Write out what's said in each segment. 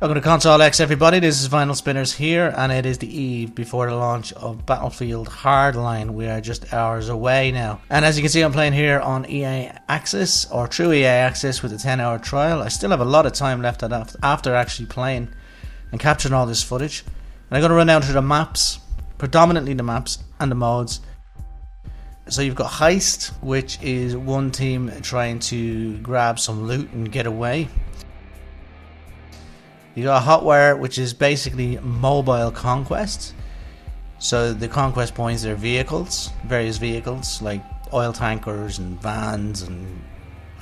Welcome to Console X, everybody. This is Vinyl Spinners here, and it is the eve before the launch of Battlefield Hardline. We are just hours away now. And as you can see, I'm playing here on EA Access, or through EA Access with a 10-hour trial. I still have a lot of time left after actually playing and capturing all this footage. And I'm going to run down through the maps, predominantly the maps and the modes. So you've got Heist, which is one team trying to grab some loot and get away. You got Hotwire, which is basically mobile conquest. So the conquest points are vehicles, various vehicles like oil tankers and vans and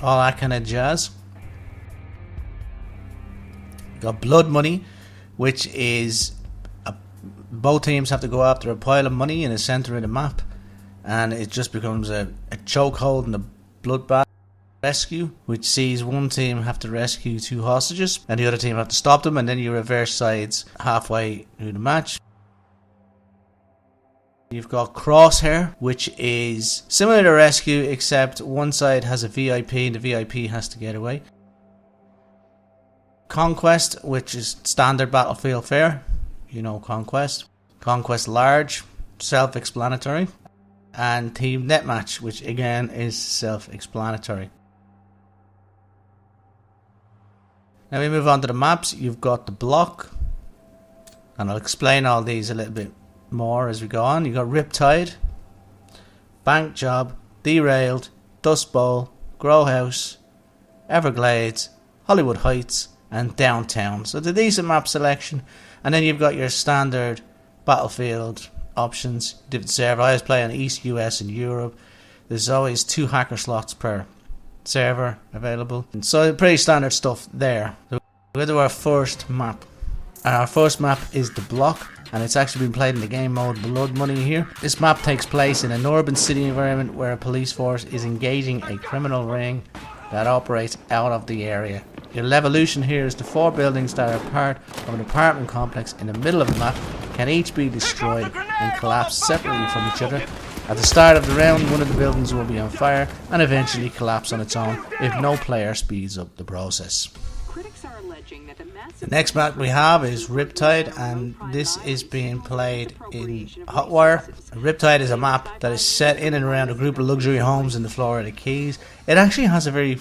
all that kind of jazz. You got Blood Money, which is both teams have to go after a pile of money in the center of the map, and it just becomes a chokehold and a bloodbath. Rescue, which sees one team have to rescue 2 hostages and the other team have to stop them, and then you reverse sides halfway through the match. You've got Crosshair, which is similar to Rescue, except one side has a VIP and the VIP has to get away. Conquest, which is standard Battlefield fare, you know Conquest. Conquest Large, self-explanatory. And Team Netmatch, which again is self-explanatory. Now we move on to the maps. You've got the block, and I'll explain all these a little bit more as we go on. You've got Riptide, Bank Job, Derailed, Dust Bowl, GROWHOUSE, Everglades, Hollywood Heights, and Downtown. So it's a decent map selection. And then you've got your standard Battlefield options, different server. I always play on East, US, and Europe. There's always 2 hacker slots per server available, and so pretty standard stuff there. So we'll go to our first map, and our first map is the block, and it's actually been played in the game mode Blood Money here. This map takes place in an urban city environment where a police force is engaging a criminal ring that operates out of the area. Your levolution here is the 4 buildings that are part of an apartment complex in the middle of the map can each be destroyed and collapse separately from each other. At the start of the round, one of the buildings will be on fire and eventually collapse on its own if no player speeds up the process. The next map we have is Riptide, and this is being played in Hotwire. Riptide is a map that is set in and around a group of luxury homes in the Florida Keys. It actually has a very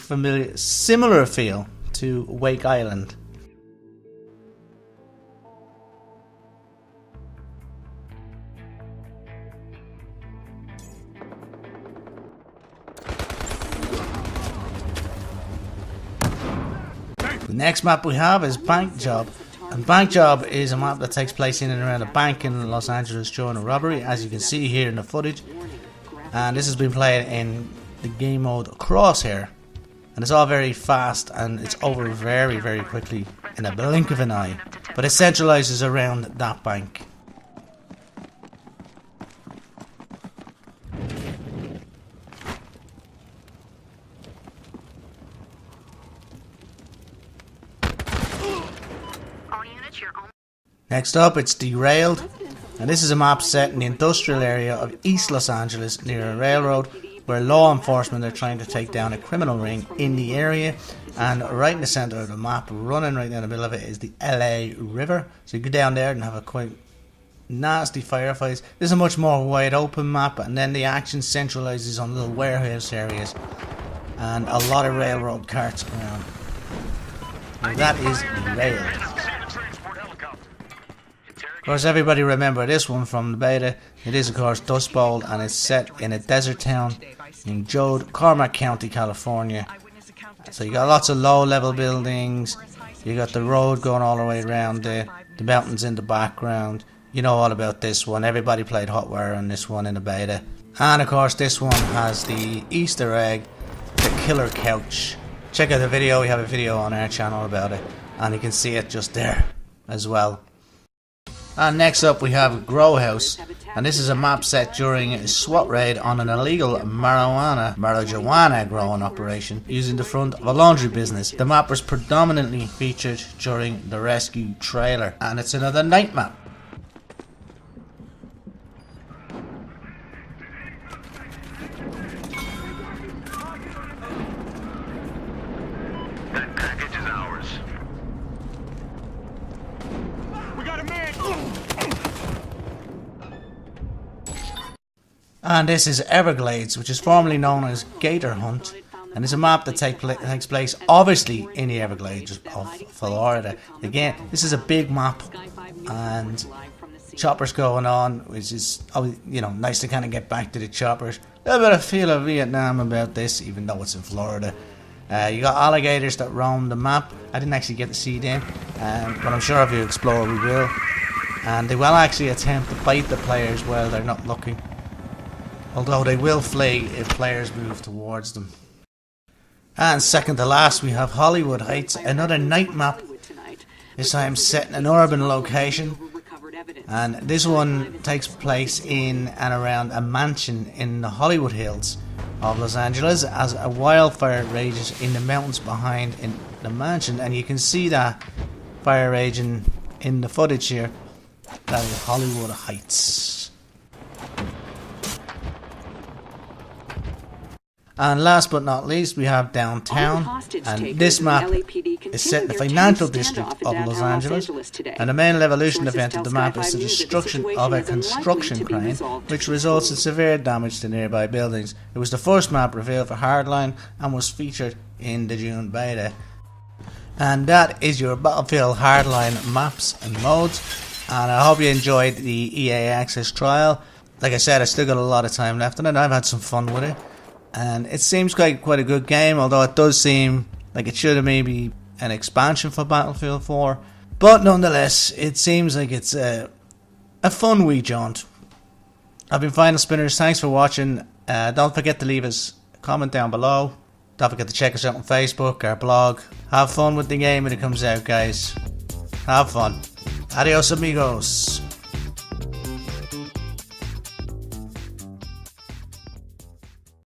similar feel to Wake Island. The next map we have is Bank Job, and Bank Job is a map that takes place in and around a bank in Los Angeles during a robbery, as you can see here in the footage. And this has been played in the game mode Crosshair, and it's all very fast and it's over very, very quickly in a blink of an eye, but it centralizes around that bank. Next up, it's Derailed, and this is a map set in the industrial area of East Los Angeles near a railroad where law enforcement are trying to take down a criminal ring in the area. And right in the centre of the map, running right down the middle of it, is the LA River. So you go down there and have a quite nasty firefights. This is a much more wide open map, and then the action centralises on little warehouse areas and a lot of railroad carts around. Now that is Derailed. Of course, everybody remember this one from the beta. It is, of course, Dust Bowl, and it's set in a desert town in Cormac County, California. So you got lots of low-level buildings. You got the road going all the way around the mountains in the background. You know all about this one. Everybody played Hotwire on this one in the beta. And, of course, this one has the Easter egg, the killer couch. Check out the video. We have a video on our channel about it, and you can see it just there as well. And next up we have GROWHOUSE, and this is a map set during a SWAT raid on an illegal marijuana growing operation using the front of a laundry business. The map was predominantly featured during the Rescue trailer, and it's another night map. And this is Everglades, which is formerly known as Gator Hunt, and it's a map that takes place obviously in the Everglades of Florida. Again, this is a big map, and choppers going on, which is, you know, nice to kind of get back to the choppers. A little bit of feel of Vietnam about this, even though it's in Florida. You got alligators that roam the map. I didn't actually get to see them, but I'm sure if you explore we will. And they will actually attempt to bite the players while they're not looking, although they will flee if players move towards them. And second to last, we have Hollywood Heights, another night map. This time set in an urban location, and this one takes place in and around a mansion in the Hollywood Hills of Los Angeles as a wildfire rages in the mountains behind in the mansion, and you can see that fire raging in the footage here. That is Hollywood Heights. And last but not least, we have Downtown, and this map is set in the financial district of Los Angeles, and the main evolution event of the map is the destruction of a construction crane, which results in severe damage to nearby buildings. It was the first map revealed for Hardline and was featured in the June beta. And that is your Battlefield Hardline maps and modes, and I hope you enjoyed the EA Access trial. Like I said, I still got a lot of time left in it. I've had some fun with it. And it seems quite a good game, although it does seem like it should have maybe an expansion for Battlefield 4. But nonetheless, it seems like it's a fun wee jaunt. I've been Final Spinners, thanks for watching. Don't forget to leave us a comment down below. Don't forget to check us out on Facebook, our blog. Have fun with the game when it comes out, guys. Have fun. Adios amigos.